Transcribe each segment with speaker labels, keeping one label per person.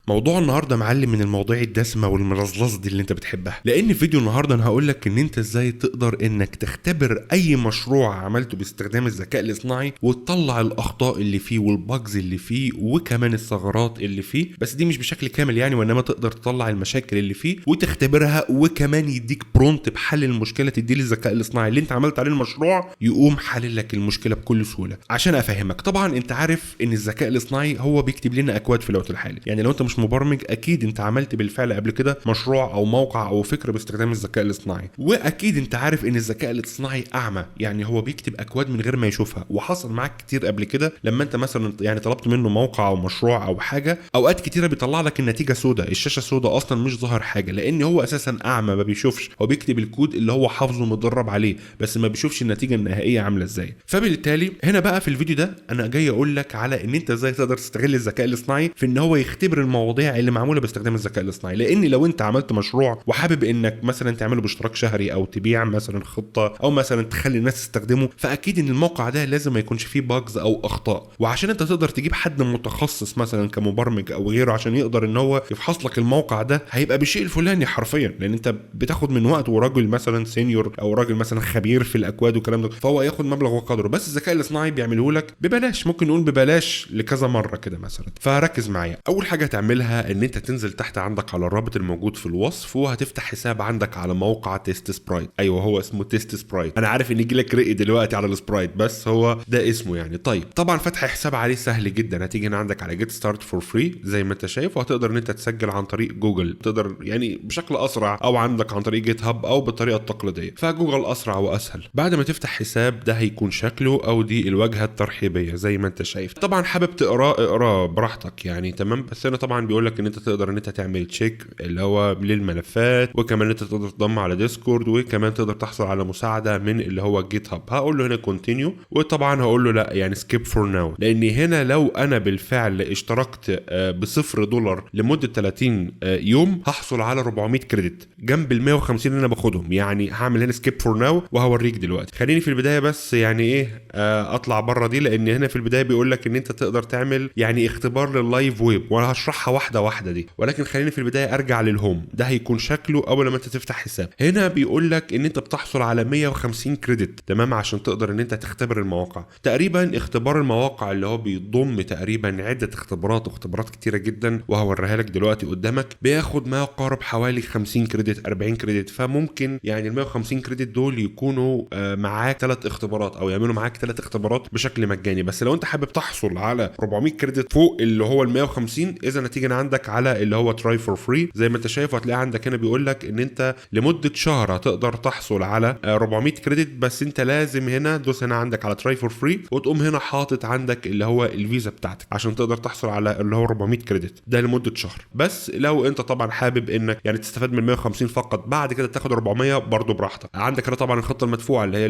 Speaker 1: موضوع النهارده معلم من المواضيع الدسمه والملظلظ دي اللي انت بتحبها، لان فيديو النهارده انا هقول لك ان انت ازاي تقدر انك تختبر اي مشروع عملته باستخدام الذكاء الاصطناعي وتطلع الاخطاء اللي فيه والباجز اللي فيه وكمان الثغرات اللي فيه، بس دي مش بشكل كامل يعني، وانما تقدر تطلع المشاكل اللي فيه وتختبرها، وكمان يديك برونت بحل المشكله تديه للذكاء الاصطناعي اللي انت عملت عليه المشروع يقوم حلل لك المشكله بكل سهوله. عشان افهمك، طبعا انت عارف ان الذكاء الاصطناعي هو بيكتب لنا اكواد في الوقت الحالي، يعني لو انت مش مبرمج اكيد انت عملت بالفعل قبل كده مشروع او موقع او فكره باستخدام الذكاء الاصطناعي، واكيد انت عارف ان الذكاء الاصطناعي اعمى، يعني هو بيكتب اكواد من غير ما يشوفها، وحصل معاك كتير قبل كده لما انت مثلا يعني طلبت منه موقع او مشروع او حاجه، اوقات كتيره بيطلع لك النتيجه سوداء، الشاشه سوداء اصلا مش ظاهر حاجه، لان هو اساسا اعمى ما بيشوفش، هو بيكتب الكود اللي هو حافظه متدرب عليه بس ما بيشوفش النتيجه النهائيه عامله ازاي. فبالتالي هنا بقى في الفيديو ده انا جاي اقول لك على ان انت ازاي تقدر تستغل الذكاء الاصطناعي في ان هو يختبر المواضيع اللي معموله باستخدام الذكاء الاصطناعي، لان لو انت عملت مشروع وحابب انك مثلا تعمله باشتراك شهري او تبيع مثلا خطه او مثلا تخلي الناس تستخدمه، فاكيد ان الموقع ده لازم ما يكونش فيه باجز او اخطاء، وعشان انت تقدر تجيب حد متخصص مثلا كمبرمج او غيره عشان يقدر ان هو يفحص لك الموقع ده هيبقى بالشيء الفلاني حرفيا، لان انت بتاخد من وقت، وراجل مثلا سينيور او راجل مثلا خبير في الاكواد والكلام ده، فهو ياخد مبلغ وقدره، بس الذكاء الاصطناعي بيعمله لك ببلاش، ممكن نقول ببلاش لكذا مره كده مثلا. فركز معايا، اول حاجه تعملها ان انت تنزل تحت عندك على الرابط الموجود في الوصف، وهتفتح حساب عندك على موقع تيست سبرايت. ايوه هو اسمه تيست سبرايت، انا عارف ان يجي لك رقي دلوقتي على السبرايت بس هو ده اسمه يعني. طيب طبعا فتح حساب عليه سهل جدا، هتيجي هنا عندك على جيت ستارت فور فري زي ما انت شايف، وهتقدر ان انت تسجل عن طريق جوجل، تقدر يعني بشكل اسرع، او عندك عن طريق جيت هاب او بالطريقه التقليديه، فجوجل اسرع واسهل. بعد ما تفتح حساب ده هيكون شكله او دي الواجهه الترحيبيه زي ما انت شايف. طبعا حابب اقرا براحتك يعني، تمام، بس هنا طبعا بيقول لك ان انت تقدر ان انت تعمل تشيك اللي هو للملفات، وكمان انت تقدر تضم على ديسكورد، وكمان تقدر تحصل على مساعده من اللي هو جيت هاب. هقول له هنا كونتينيو، وطبعا هقول له لا يعني سكيب فور ناو، لان هنا لو انا بالفعل اشتركت $0 لمده 30 يوم هحصل على 400 كريدت جنب ال 150 اللي انا باخدهم، يعني هعمل هنا سكيب فور ناو وهوريك دلوقتي. خليني في البدايه بس يعني ايه اطلع بره دي، لان هنا في البدايه بيقول لك ان انت تقدر تعمل يعني اختبار لللايف ويب، وانا هشرحها واحده واحده دي، ولكن خليني في البدايه ارجع للهوم، ده هيكون شكله اول ما انت تفتح حساب. هنا بيقول لك ان انت بتحصل على 150 كريدت، تمام، عشان تقدر ان انت تختبر المواقع. تقريبا اختبار المواقع اللي هو بيضم تقريبا عده اختبارات كتيره جدا، وهوريها لك دلوقتي قدامك، بياخد ما يقارب حوالي 50 كريدت 40 كريدت، فممكن يعني ال 150 كريدت دول يكونوا معاك 3 اختبارات، او يعملوا معاك 3 اختبارات بشكل مجاني. بس لو انت حابب تحصل على 400 كريدت فوق اللي هو ال 150، اذا هتيجي عندك على اللي هو تراي فور فري زي ما انت شايف، هتلاقي عندك هنا بيقول لك ان انت لمده شهر هتقدر تحصل على 400 كريدت، بس انت لازم هنا دوس هنا عندك على تراي فور فري، وتقوم هنا حاطط عندك اللي هو الفيزا بتاعتك عشان تقدر تحصل على اللي هو 400 كريدت ده لمده شهر. بس لو انت طبعا حابب انك يعني تستفاد من 150 فقط، بعد كده تاخد 400 برضو براحتك. عندك هنا طبعا الخطه المدفوعه اللي هي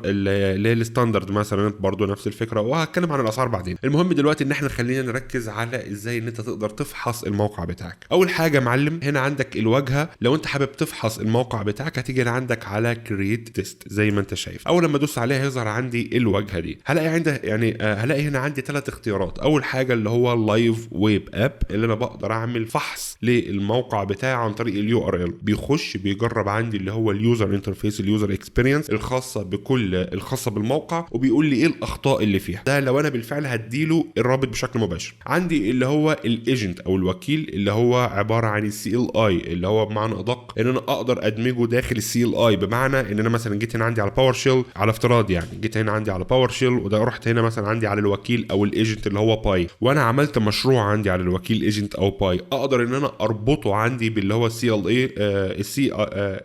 Speaker 1: اللي هي الستاندرد مثلا، برضو نفس الفكره، وهتكلم عن الاسعار بعدين. المهم دلوقتي ان احنا خلينا نركز على ازاي ان انت تقدر تفحص الموقع بتاعك. اول حاجه معلم، هنا عندك الواجهه، لو انت حابب تفحص الموقع بتاعك هتيجي هنا عندك على كرييت تيست زي ما انت شايف. اول لما ادوس عليها هيظهر عندي الواجهه دي، هلاقي عندي يعني هلاقي هنا عندي 3 اختيارات. اول حاجه اللي هو اللايف ويب اب، اللي انا بقدر اعمل فحص للموقع بتاعي عن طريق اليو ار ال، بيخش بيجرب عندي اللي هو اليوزر انترفيس، اليوزر اكسبيرينس الخاصه بالموقع، وبيقول لي ايه الاخطاء اللي فيها. ده لو انا بالفعل هديله الرابط بشكل مباشر. عندي اللي هو الايجنت او الوكيل، اللي هو عباره عن السي ال اي، اللي هو بمعنى ادق ان انا اقدر ادمجه داخل السي ال اي، بمعنى ان انا مثلا جيت هنا عندي على باور شيل، على افتراض يعني جيت هنا عندي على باور شيل، وده رحت هنا مثلا عندي على الوكيل او الايجنت اللي هو باي، وانا عملت مشروع عندي على الوكيل ايجنت او باي، اقدر ان انا اربطه عندي باللي هو السي ال اي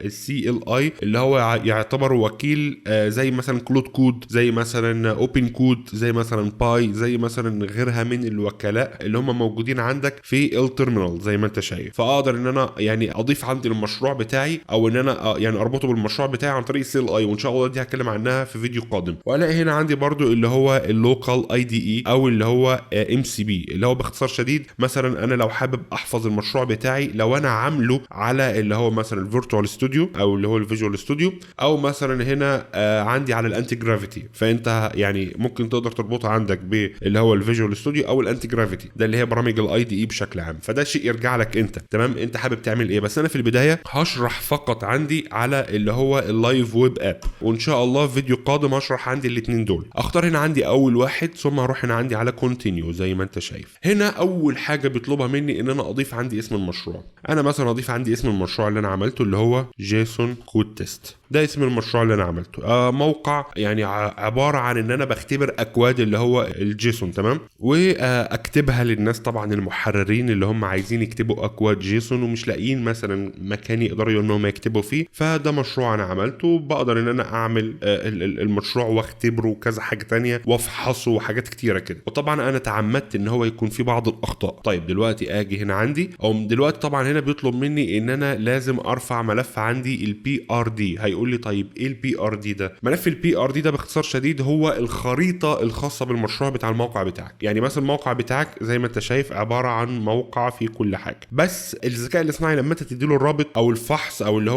Speaker 1: السي ال اي اللي هو يعتبر وكيل زي مثلا كلود كود، زي مثلا اوبن كود، زي مثلا باي، زي مثلا غيرها من الوكلاء اللي هم موجودين عندك في التيرمينال زي ما انت شايف. فاقدر ان انا يعني اضيف عندي المشروع بتاعي، او ان انا يعني اربطه بالمشروع بتاعي عن طريق السي ال اي، وان شاء الله دي هتكلم عنها في فيديو قادم. والاقي هنا عندي برضو اللي هو اللوكال اي دي اي، او اللي هو ام سي بي، اللي هو باختصار شديد مثلا انا لو حابب احفظ المشروع المشروع بتاعي لو انا عامله على اللي هو مثلا الفيرتوال ستوديو او اللي هو الفيجوال ستوديو، او مثلا هنا عندي على الانتي جرافيتي. فانت يعني ممكن تقدر تربطها عندك باللي هو الفيجوال ستوديو او الانتي جرافيتي، ده اللي هي برامج الاي دي اي بشكل عام. فده شيء يرجع لك انت، تمام، انت حابب تعمل ايه. بس انا في البدايه هشرح فقط عندي على اللي هو اللايف ويب اب، وان شاء الله في فيديو قادم هشرح عندي الاثنين دول. اختار هنا عندي اول واحد، ثم اروح هنا عندي على كونتينيو زي ما انت شايف. هنا اول حاجه بيطلبها مني ان انا اضيف عندي اسم المشروع. انا مثلا اضيف عندي اسم المشروع اللي انا عملته اللي هو جيسون كود تيست، ده اسم المشروع اللي انا عملته. موقع يعني عباره عن ان انا بختبر اكواد اللي هو الجيسون، تمام، واكتبها للناس طبعا المحررين اللي هم عايزين يكتبوا اكواد جيسون ومش لاقيين مثلا مكان يقدروا انهم يكتبوا فيه. فده مشروع انا عملته، بقدر ان انا اعمل المشروع واختبره وكذا حاجه تانية وافحصه وحاجات كتيره كده. وطبعا انا تعمدت ان هو يكون في بعض الاخطاء. طيب دلوقتي اجي هنا عندي، او دلوقتي طبعا هنا بيطلب مني ان انا لازم ارفع ملف عندي البي ار دي. هيقول لي طيب ايه البي ار دي ده؟ ملف البي ار دي ده باختصار شديد هو الخريطه الخاصه بالمشروع بتاع الموقع بتاعك. يعني مثلا الموقع بتاعك زي ما انت شايف عباره عن موقع فيه كل حاجه، بس الذكاء الاصطناعي لما انت تديله الرابط او الفحص او اللي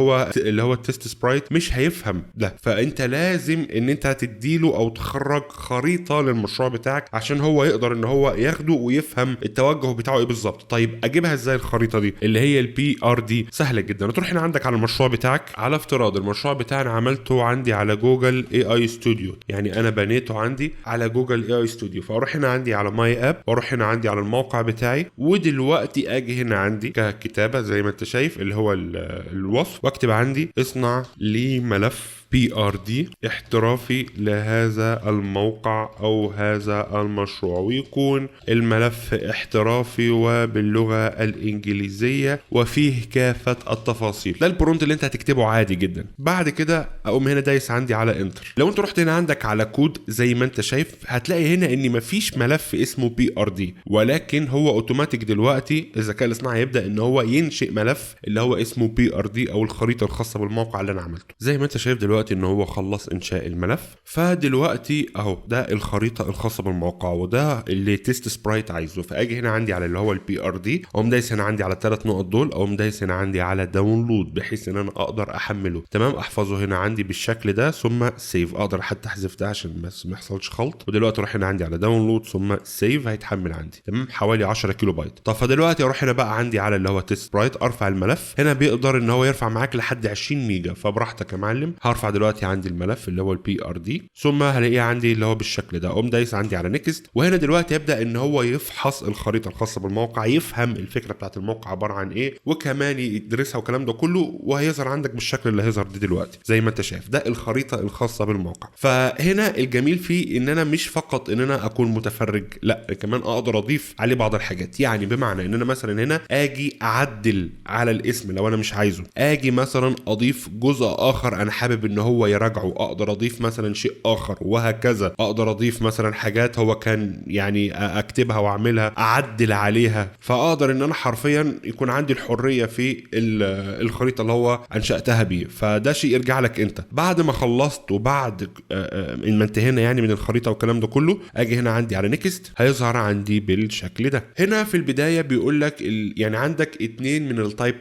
Speaker 1: هو التست سبرايت مش هيفهم ده. فانت لازم ان انت تديله او تخرج خريطه للمشروع بتاعك عشان هو يقدر ان هو ياخده ويفهم التوجه بتاعه ايه بالظبط. طيب اجيبها ازاي الخريطه دي اللي هي البي ار دي؟ سهله جدا. تروح هنا عندك على المشروع بتاعك، على افتراض المشروع بتاعنا عملته عندي على جوجل اي اي ستوديو، يعني انا بنيته عندي على جوجل اي اي ستوديو. فاروح هنا عندي على ماي اب، واروح هنا عندي على الموقع بتاعي، ودلوقتي اجي هنا عندي ككتابه زي ما انت شايف اللي هو الوصف، واكتب عندي اصنع لي ملف PRD احترافي لهذا الموقع أو هذا المشروع، ويكون الملف احترافي وباللغة الإنجليزية وفيه كافة التفاصيل. ده البرونت اللي انت هتكتبه عادي جدا. بعد كده أقوم هنا دايس عندي على انتر. لو انت رحت هنا عندك على كود زي ما انت شايف هتلاقي هنا ان مفيش ملف اسمه PRD، ولكن هو اوتوماتيك دلوقتي الذكاء الاصطناعي يبدأ ان هو ينشئ ملف اللي هو اسمه PRD او الخريطة الخاصة بالموقع اللي انا عملته. زي ما انت شايف دلوقتي ان هو خلص انشاء الملف. فدلوقتي اهو ده الخريطه الخاصه بالموقع، وده اللي تيست سبرايت عايزه. فاجي هنا عندي على اللي هو البي ار دي، اقوم دايس هنا عندي على الثلاث نقط دول، اقوم دايس هنا عندي على داونلود بحيث ان انا اقدر احمله، تمام، احفظه هنا عندي بالشكل ده، ثم سيف. اقدر حتى احذف ده عشان بس ما يحصلش خلط. ودلوقتي اروح هنا عندي على داونلود ثم سيف، هيتحمل عندي، تمام، حوالي 10 كيلو بايت. طب فدلوقتي اروح هنا بقى عندي على اللي هو تيست سبرايت، ارفع الملف. هنا بيقدر ان هو يرفع معاك لحد 20 ميجا، فبراحتك يا معلم. هرفع دلوقتي عندي الملف اللي هو البي ار دي، ثم هلاقيه عندي اللي هو بالشكل ده. اقوم دايس عندي على نيكست، وهنا دلوقتي يبدا ان هو يفحص الخريطه الخاصه بالموقع، يفهم الفكره بتاعت الموقع عباره عن ايه، وكمان يدرسها والكلام ده كله، وهيظهر عندك بالشكل اللي هيظهر دي دلوقتي زي ما انت شايف. ده الخريطه الخاصه بالموقع. فهنا الجميل فيه ان انا مش فقط ان انا اكون متفرج، لا كمان اقدر اضيف عليه بعض الحاجات. يعني بمعنى ان انا مثلا هنا اجي اعدل على الاسم لو انا مش عايزه، اجي مثلا اضيف جزء اخر انا حابب ان هو يراجعه، اقدر اضيف مثلا شيء اخر، وهكذا. اقدر اضيف مثلا حاجات هو كان يعني اكتبها واعملها اعدل عليها. فاقدر ان انا حرفيا يكون عندي الحريه في الخريطه اللي هو انشاتها بيه. فده شيء يرجع لك انت. بعد ما خلصت وبعد ما انتهينا يعني من الخريطه والكلام ده كله، اجي هنا عندي على نيكست، هيظهر عندي بالشكل ده. هنا في البدايه بيقول لك يعني عندك 2 من التايب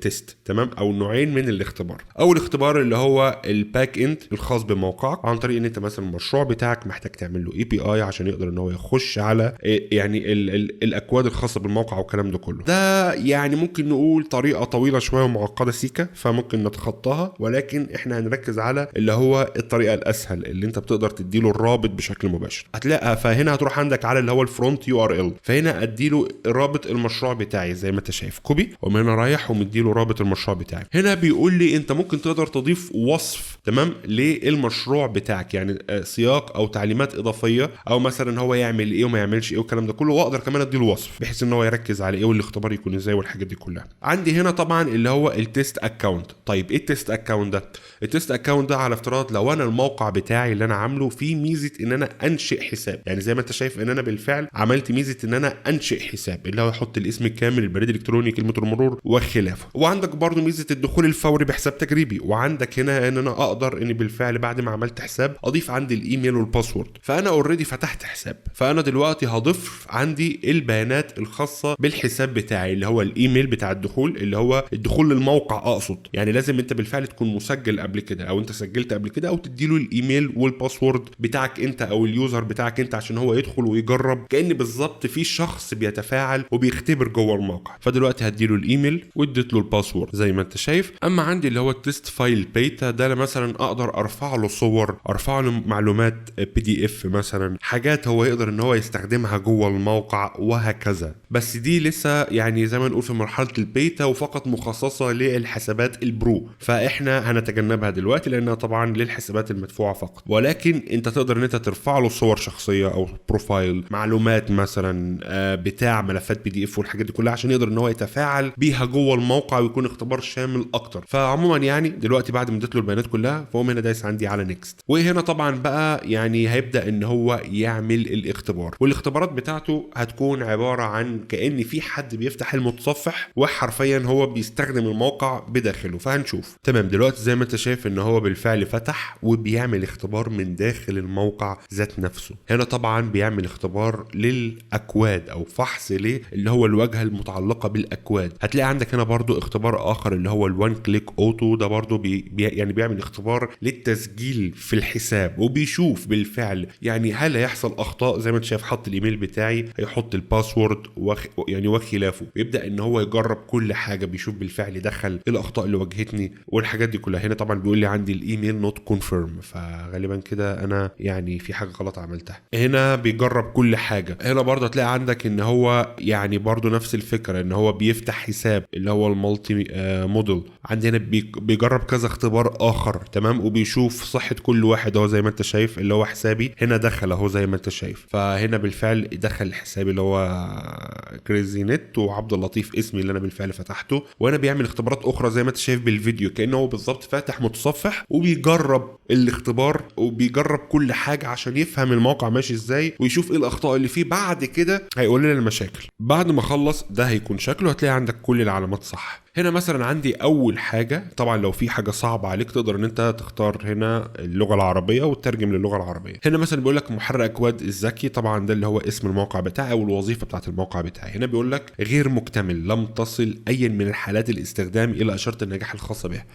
Speaker 1: تيست، تمام، او نوعين من الاختبار. اول اختبار اللي هو الباك اند الخاص بموقعك، عن طريق ان انت مثلا المشروع بتاعك محتاج تعمل له اي بي اي عشان يقدر ان هو يخش على يعني الاكواد الخاصه بالموقع والكلام ده كله. ده يعني ممكن نقول طريقه طويله شويه ومعقده سيكا، فممكن نتخطاها، ولكن احنا هنركز على اللي هو الطريقه الاسهل اللي انت بتقدر تديله الرابط بشكل مباشر. هتلاقي فهنا هتروح عندك على اللي هو الفرونت يو ار ال، فهنا اديله رابط المشروع بتاعي زي ما انت شايف، كوبي، ومن هنا رايح ومديله رابط المشروع بتاعي. هنا بيقول لي انت ممكن تقدر تضيف وصف، تمام، للمشروع بتاعك، يعني سياق او تعليمات اضافيه، او مثلا هو يعمل ايه وما يعملش ايه والكلام ده كله. واقدر كمان اديله وصف بحيث ان هو يركز على ايه والاختبار يكون ازاي والحاجات دي كلها. عندي هنا طبعا اللي هو التست اكاونت. طيب ايه التست اكاونت ده؟ التست اكاونت ده على افتراض لو انا الموقع بتاعي اللي انا عامله فيه ميزه ان انا انشئ حساب، يعني زي ما انت شايف ان انا بالفعل عملت ميزه ان انا انشئ حساب اللي هو يحط الاسم الكامل، البريد الالكتروني، كلمه المرور وخلافه. وعندك برضو ميزه الدخول الفوري بحساب تجريبي. وعندك هنا ان انا اقدر اني بالفعل بعد ما عملت حساب اضيف عندي الايميل والباسورد. فانا اوريدي فتحت حساب، فانا دلوقتي هضيف عندي البيانات الخاصه بالحساب بتاعي اللي هو الايميل بتاع الدخول، اللي هو الدخول للموقع اقصد. يعني لازم انت بالفعل تكون مسجل قبل كده، او انت سجلت قبل كده، او تديله الايميل والباسورد بتاعك انت او اليوزر بتاعك انت عشان هو يدخل ويجرب، كأن بالظبط في شخص بيتفاعل وبيختبر جوه الموقع. فدلوقتي هديله الايميل واديت له الباسورد زي ما انت شايف. اما عندي اللي هو التست فايل بيتا ده مثلا اقدر ارفع له صور، ارفع له معلومات PDF مثلا، حاجات هو يقدر ان هو يستخدمها جوه الموقع وهكذا. بس دي لسه يعني زي ما نقول في مرحله البيتا وفقط مخصصه للحسابات البرو، فاحنا هنتجنبها دلوقتي لانها طبعا للحسابات المدفوعه فقط. ولكن انت تقدر ان انت ترفع له صور شخصيه او بروفايل، معلومات مثلا بتاع ملفات PDF والحاجات دي كلها عشان يقدر ان هو يتفاعل بيها جوه الموقع ويكون اختبار شامل اكتر. فعموما يعني دلوقتي بعد ما اديت له البيانات كلها فهو هنا دايس عندي على نيكست، وهنا طبعا بقى يعني هيبدا ان هو يعمل الاختبار. والاختبارات بتاعته هتكون عباره عن كأن في حد بيفتح المتصفح وحرفيا هو بيستخدم الموقع بداخله. فهنشوف. تمام، دلوقتي زي ما انت شايف ان هو بالفعل فتح وبيعمل اختبار من داخل الموقع ذات نفسه. هنا طبعا بيعمل اختبار للاكواد او فحص ليه اللي هو الواجهه المتعلقه بالاكواد. هتلاقي عندك هنا برضو اختبار اخر اللي هو الوان كليك اوتو، ده برضو يعني بيعمل اختبار للتسجيل في الحساب وبيشوف بالفعل يعني هل هيحصل اخطاء. زي ما انت شايف حط الايميل بتاعي، هيحط الباسورد يعني وخلافه، ويبدا ان هو يجرب كل حاجه، بيشوف بالفعل دخل الاخطاء اللي واجهتني والحاجات دي كلها. هنا طبعا بيقول لي عندي الايميل نوت كونفيرم، فغالبا كده انا يعني في حاجه غلط عملتها. هنا بيجرب كل حاجه. هنا برضه هتلاقي عندك ان هو يعني برضه نفس الفكره ان هو بيفتح حساب اللي هو المالتي موديل. عندنا بيجرب كذا اختبار اخر، تمام، وبيشوف صحه كل واحد. اهو زي ما انت شايف اللي هو حسابي هنا دخل اهو زي ما انت شايف. فهنا بالفعل دخل حسابي اللي هو كريزي نت وعبد اللطيف اسمي اللي انا بالفعل فتحته. وانا بيعمل اختبارات اخرى زي ما انت شايف بالفيديو، كانه هو بالظبط فاتح متصفح وبيجرب الاختبار وبيجرب كل حاجه عشان يفهم الموقع ماشي ازاي ويشوف ايه الاخطاء اللي فيه. بعد كده هيقول لنا المشاكل. بعد ما خلص ده هيكون شكله، هتلاقي عندك كل العلامات صح. هنا مثلا عندي اول حاجه، طبعا لو في حاجه صعبه عليك تقدر ان انت تختار هنا اللغه العربيه وتترجم للغه العربيه. هنا مثلا بيقول لك محرك اكواد الذكي، طبعا ده اللي هو اسم الموقع بتاعي او الوظيفه بتاعت الموقع بتاعي. هنا بيقول لك غير مكتمل، لم تصل اي من الحالات الاستخدام الى اشاره النجاح الخاصه بها.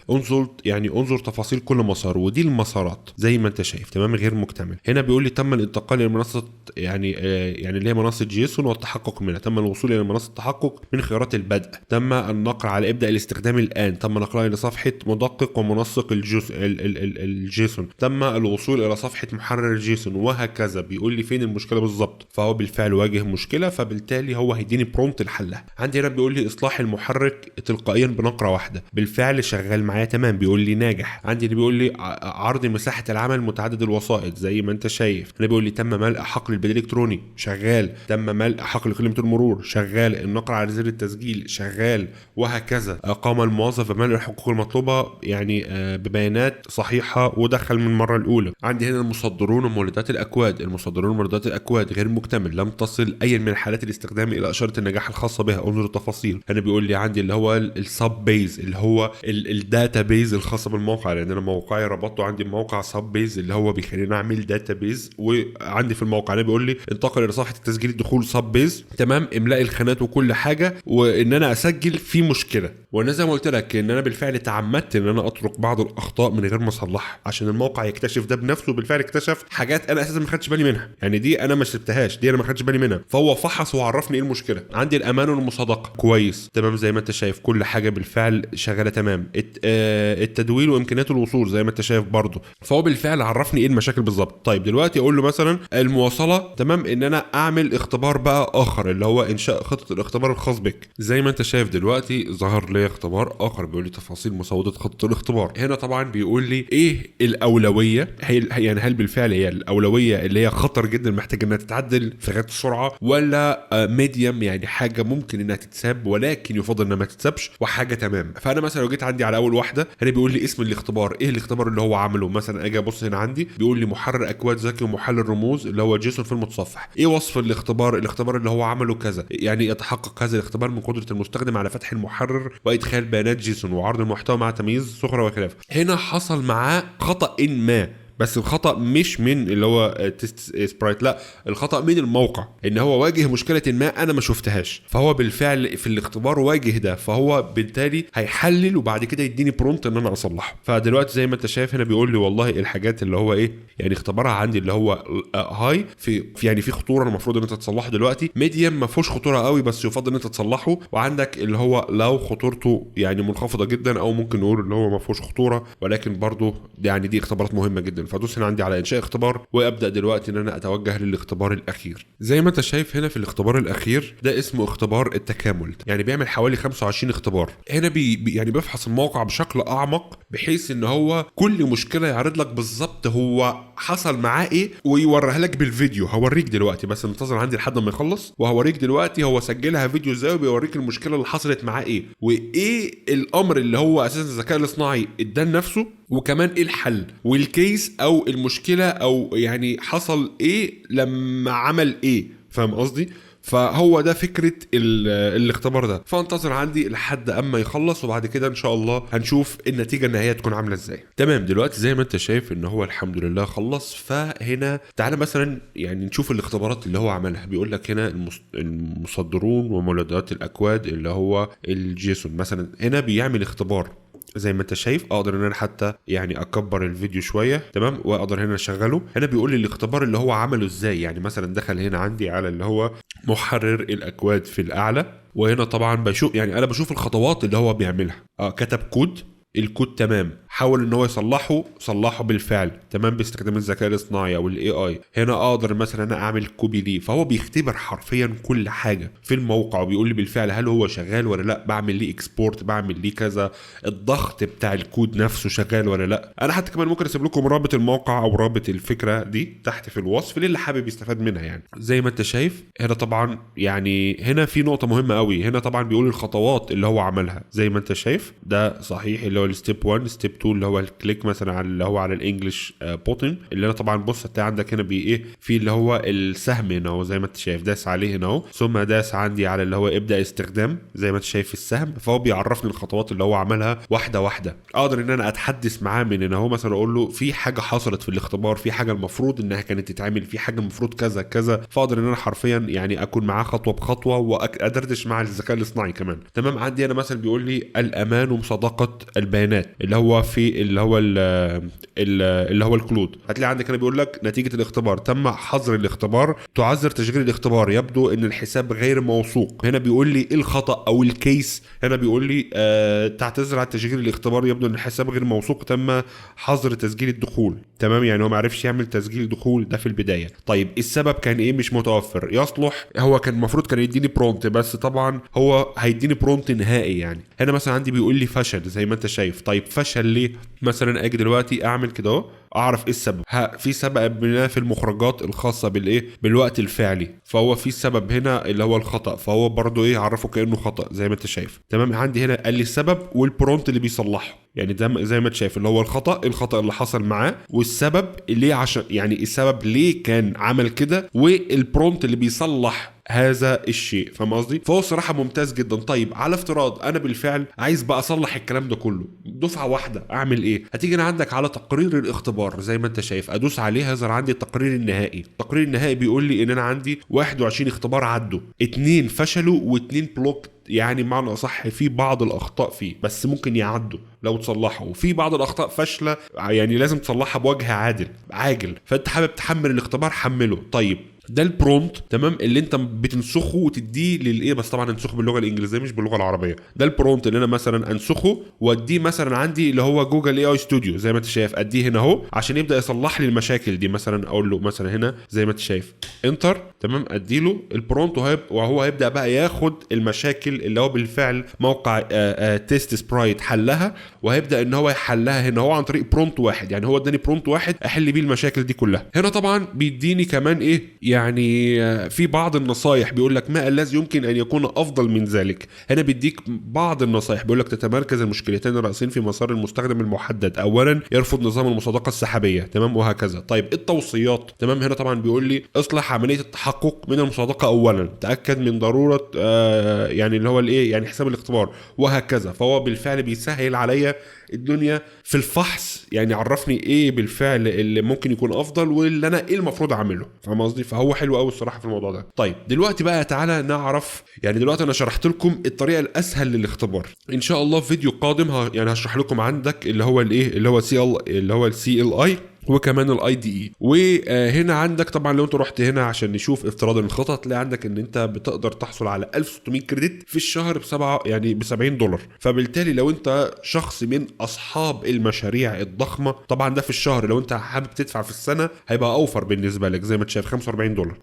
Speaker 1: انظر تفاصيل كل مسار، ودي المسارات زي ما انت شايف، تمام، غير مكتمل. هنا بيقول لي تم الانتقال الى منصه يعني اللي هي منصه جيسون والتحقق منها. تم الوصول الى منصه التحقق من خيارات البدء. تم النقر على ابدا الاستخدام الان. تم نقلها الى صفحه مدقق ومنسق الجيسون. تم الوصول الى صفحه محرر جيسون، وهكذا. بيقول لي فين المشكله بالظبط. فهو بالفعل واجه مشكله، فبالتالي هو هيديني برومبت لحلها. عندي هنا بيقول لي اصلاح المحرك تلقائيا بنقره واحده، بالفعل شغال معايا تمام، بيقول لي ناجح. عندي اللي بيقول لي عرض مساحه العمل متعدد الوسائط زي ما انت شايف. هنا بيقول لي تم ملء حقل البريد الالكتروني، شغال. تم ملء حقل كلمه المرور، شغال. النقر على زر التسجيل، شغال، وهكذا. قام الموظف بملء الحقوق المطلوبه يعني ببيانات صحيحه ودخل من المره الاولى. عندي هنا المصدرون ومولدات الاكواد. المصدرون ومولدات الاكواد غير مكتمل، لم تصل اي من حالات الاستخدام الى اشاره النجاح الخاصه بها. انظر التفاصيل. هنا بيقول لي عندي اللي هو السب بيز اللي هو الداتا بيز الخاصه بالموقع، لان انا موقعي ربطته عندي موقع سب بيز اللي هو بيخليني اعمل داتا بيز. وعندي في الموقع هنا بيقول لي انتقل الى صفحه التسجيل الدخول سب بيز، تمام، املاء الخانات وكل حاجه، وان انا اسجل في مشكله. وانا زي ما قلت لك ان انا بالفعل تعمدت ان انا اترك بعض الاخطاء من غير ما اصلحها عشان الموقع يكتشف ده بنفسه. بالفعل اكتشف حاجات انا اساسا ما خدتش بالي منها، يعني دي انا ما شفتهاش، دي انا ما خدتش بالي منها، فهو فحص وعرفني ايه المشكله. عندي الامان والمصادقه كويس، تمام، زي ما انت شايف كل حاجه بالفعل شغاله تمام. التدوين وامكانيات الوصول زي ما انت شايف برضو، فهو بالفعل عرفني ايه المشاكل بالظبط. طيب دلوقتي اقول له مثلا المواصله، تمام، ان انا اعمل اختبار بقى اخر اللي هو انشاء خطه الاختبار الخاص بك. زي ما انت شايف دلوقتي ظهر لي اختبار اخر بيقول لي تفاصيل مسوده خطه الاختبار. هنا طبعا بيقول لي ايه الاولويه، يعني هل بالفعل هي الاولويه اللي هي خطر جدا محتاج انها تتعدل في غايه السرعه، ولا ميديوم يعني حاجه ممكن انها تتساب ولكن يفضل انها ما تتسابش، وحاجه تمام. فانا مثلا لو جيت عندي على اول واحده هنا بيقول لي اسم الاختبار، ايه الاختبار اللي هو عمله. مثلا اجي ابص هنا عندي بيقول لي محرر اكواد ذكي ومحلل رموز اللي هو جيسون في المتصفح. ايه وصف الاختبار اللي هو عمله كذا، يعني يتحقق هذا الاختبار من قدره المستخدم على فتح المحرر متكرر وادخال بيانات جيسون وعرض المحتوى مع تمييز صغرى وخلافه. هنا حصل معاه خطأ ما، بس الخطأ مش من اللي هو تيست سبرايت، لا الخطأ من الموقع، ان هو واجه مشكلة ما انا ما شفتهاش، فهو بالفعل في الاختبار واجه ده، فهو بالتالي هيحلل وبعد كده يديني برومت ان انا اصلحه. فدلوقتي زي ما انت شايف هنا بيقول لي والله الحاجات اللي هو ايه يعني اختبرها عندي اللي هو هاي في يعني في خطورة المفروض ان انت تصلحه دلوقتي، ميديم ما فيهوش خطورة قوي بس يفضل ان انت تصلحه، وعندك اللي هو لو خطورته يعني منخفضة جدا او ممكن نقول اللي هو ما فيهوش خطورة ولكن برضو يعني دي اختبارات مهمة جدا. فادوس هنا عندي على انشاء اختبار وابدا دلوقتي ان انا اتوجه للاختبار الاخير. زي ما انت شايف هنا في الاختبار الاخير ده اسمه اختبار التكامل، يعني بيعمل حوالي 25 اختبار. هنا يعني بيفحص الموقع بشكل اعمق بحيث ان هو كل مشكله يعرض لك بالظبط هو حصل معاه ايه ويوريها لك بالفيديو. هوريك دلوقتي بس انتظر عندي لحد ما يخلص، وهوريك دلوقتي هو سجلها فيديو ازاي وبيوريك المشكله اللي حصلت معاه ايه وايه الامر اللي هو اساسا الذكاء الاصطناعي ادى لنفسه، وكمان ايه الحل والكيس او المشكله او يعني حصل ايه لما عمل ايه. فاهم قصدي؟ فهو ده فكرة الاختبار ده. فانتظر عندي لحد اما يخلص وبعد كده ان شاء الله هنشوف النتيجة النهائية تكون عاملة ازاي. تمام دلوقتي زي ما انت شايف ان هو الحمد لله خلص. فهنا تعالى مثلا يعني نشوف الاختبارات اللي هو عملها. بيقول لك هنا المصدرون ومولدات الاكواد اللي هو الجيسون مثلا. هنا بيعمل اختبار زي ما انت شايف. اقدر ان انا حتى يعني اكبر الفيديو شويه تمام واقدر هنا اشغله. هنا بيقول لي الاختبار اللي هو عمله ازاي، يعني مثلا دخل هنا عندي على اللي هو محرر الاكواد في الاعلى، وهنا طبعا بشوف يعني انا بشوف الخطوات اللي هو بيعملها. كتب كود، الكود تمام، حاول ان هو صلحه بالفعل تمام باستخدام الذكاء الاصطناعي او الاي اي. هنا اقدر مثلا انا اعمل كوبي ليه، فهو بيختبر حرفيا كل حاجه في الموقع وبيقول لي بالفعل هل هو شغال ولا لا، بعمل ليه اكسبورت، بعمل ليه كذا، الضغط بتاع الكود نفسه شغال ولا لا. انا حتى كمان ممكن اسيب لكم رابط الموقع او رابط الفكره دي تحت في الوصف للي حابب يستفاد منها. يعني زي ما انت شايف هنا طبعا يعني هنا في نقطه مهمه قوي. هنا طبعا بيقول الخطوات اللي هو عملها زي ما انت شايف ده صحيح، اللي هو الستيب 1 ستيب 2 اللي هو الكليك مثلا على اللي هو على الانجليش بوتن اللي انا طبعا بص هتلاقي عندك هنا ايه في اللي هو السهم هنا اهو زي ما انت شايف داس عليه هنا اهو، ثم داس عندي على اللي هو ابدا استخدام زي ما انت شايف السهم. فهو بيعرفني الخطوات اللي هو عملها واحده واحده. اقدر ان انا اتحدث معاه من هنا اهو مثلا اقول له في حاجه حصلت في الاختبار، في حاجه المفروض انها كانت تتعمل، في حاجه المفروض كذا كذا. فاقدر ان انا حرفيا يعني اكون معاه خطوه بخطوه وادردش مع الذكاء الاصطناعي كمان تمام. عندي انا مثلا بيقول لي الامان ومصادقه البيانات اللي هو في اللي هو الكلود. هتلاقي عندك هنا بيقول لك نتيجه الاختبار تم حظر الاختبار، تعذر تشغيل الاختبار، يبدو ان الحساب غير موثوق. هنا بيقول لي ايه الخطا او الكيس. هنا بيقول لي تعتذر عن تشغيل الاختبار، يبدو ان الحساب غير موثوق، تم حظر تسجيل الدخول تمام. يعني هو ما عرفش يعمل تسجيل دخول ده في البدايه. طيب السبب كان ايه؟ مش متوفر. يصلح هو كان المفروض كان يديني برونت بس طبعا هو هيديني برونت نهائي. يعني هنا مثلا عندي بيقول لي فشل زي ما انت شايف. طيب فشل ليه؟ مثلا اجي دلوقتي اعمل كده اهو اعرف ايه السبب. في سبب بناء في المخرجات الخاصه بالايه بالوقت الفعلي، فهو في سبب هنا اللي هو الخطا، فهو برضو ايه عرفه كانه خطا زي ما انت شايف تمام. عندي هنا قال لي السبب والبرونت اللي بيصلحه، يعني ده زي ما انت شايف اللي هو الخطا اللي حصل معاه والسبب ليه، عشان يعني السبب ليه كان عمل كده والبرونت اللي بيصلح هذا الشيء. فاهم قصدي؟ فهو صراحه ممتاز جدا. طيب على افتراض انا بالفعل عايز بقى اصلح الكلام ده كله دفعه واحده، اعمل ايه؟ هتيجي هنا عندك على تقرير الاختبار زي ما انت شايف، ادوس عليه هيظهر عندي التقرير النهائي. التقرير النهائي بيقول لي ان انا عندي 21 اختبار عدوا، 2 فشلوا و2 بلوك، يعني بمعنى اصح في بعض الاخطاء فيه بس ممكن يعدوا لو تصلحوا، وفي بعض الاخطاء فاشله يعني لازم تصلحها بوجه عاجل. فانت حابب تحمل الاختبار حمله. طيب ده البرومت تمام اللي انت بتنسخه وتديه للايه، بس طبعا انسخه باللغه الانجليزيه مش باللغه العربيه. ده البرومت اللي انا مثلا انسخه واديه مثلا عندي اللي هو جوجل اي ستوديو زي ما انت شايف، اديه هنا اهو عشان يبدا يصلح لي المشاكل دي. مثلا اقول له مثلا هنا زي ما انت شايف انتر تمام، اديله البرومت وهو هيبدا بقى ياخد المشاكل اللي هو بالفعل موقع تيست سبرايت حلها، وهيبدا ان هو يحلها هنا هو عن طريق برومت واحد. يعني هو اداني برومت واحد احل بيه المشاكل دي كلها. هنا طبعا بيديني كمان ايه يعني في بعض النصايح، بيقول لك ما الذي يمكن ان يكون افضل من ذلك. هنا بيديك بعض النصايح، بيقول لك تتمركز المشكلتين الرئيسيين في مسار المستخدم المحدد. اولا يرفض نظام المصادقه السحابيه تمام وهكذا. طيب التوصيات تمام، هنا طبعا بيقول لي اصلح عمليه التحقق التحقق من المصادقه اولا، تاكد من ضروره يعني اللي هو الايه يعني حساب الاختبار وهكذا. فهو بالفعل بيسهل عليا الدنيا في الفحص، يعني عرفني ايه بالفعل اللي ممكن يكون افضل واللي انا ايه المفروض اعمله، فاهم قصدي؟ فهو حلو قوي الصراحه في الموضوع ده. طيب دلوقتي بقى تعالى نعرف، يعني دلوقتي انا شرحت لكم الطريقه الاسهل للاختبار. ان شاء الله في فيديو قادم يعني هشرح لكم عندك اللي هو الايه اللي هو السي ال اي وكمان الاي دي اي. وهنا عندك طبعا لو انت رحت هنا عشان نشوف افتراض الخطط، تلاقي عندك ان انت بتقدر تحصل على 1600 كريدت في الشهر يعني ب $70. فبالتالي لو انت شخص من اصحاب المشاريع الضخمه، طبعا ده في الشهر، لو انت حابب تدفع في السنه هيبقى اوفر بالنسبه لك زي ما انت شايف $45،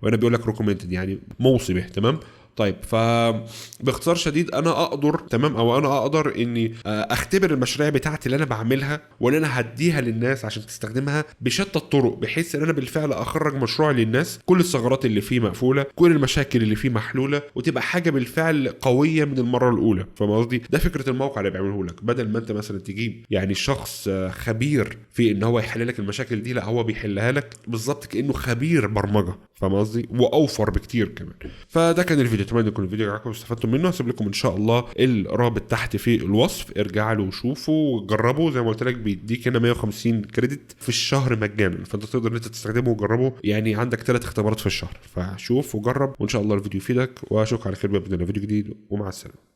Speaker 1: وانا بيقول لك ريكومندد يعني موصي به. تمام. طيب فباختصار شديد انا اقدر تمام او انا اقدر اني اختبر المشاريع بتاعتي اللي انا بعملها واللي انا هديها للناس عشان تستخدمها بشتى الطرق، بحيث ان انا بالفعل اخرج مشروع للناس كل الثغرات اللي فيه مقفوله، كل المشاكل اللي فيه محلوله، وتبقى حاجه بالفعل قويه من المره الاولى. فاهم قصدي؟ ده فكره الموقع اللي بيعمله لك، بدل ما انت مثلا تجيب يعني شخص خبير في ان هو يحل لك المشاكل دي، لا هو بيحلها لك بالظبط كانه خبير برمجه. فاهم قصدي؟ واوفر بكتير كمان. فده كان الفيديو، اتمنى يكون الفيديو عجبكم واستفدتوا منه. هسيب لكم ان شاء الله الرابط تحت في الوصف، ارجع له وشوفوا وجربوا. زي ما قلت لك بيديك هنا 150 كريدت في الشهر مجانا، فانت تقدر انت تستخدمه وتجربه، يعني عندك 3 اختبارات في الشهر، فشوف وجرب وان شاء الله الفيديو يفيدك. واشوفك على خير باذن الله فيديو جديد، ومع السلامه.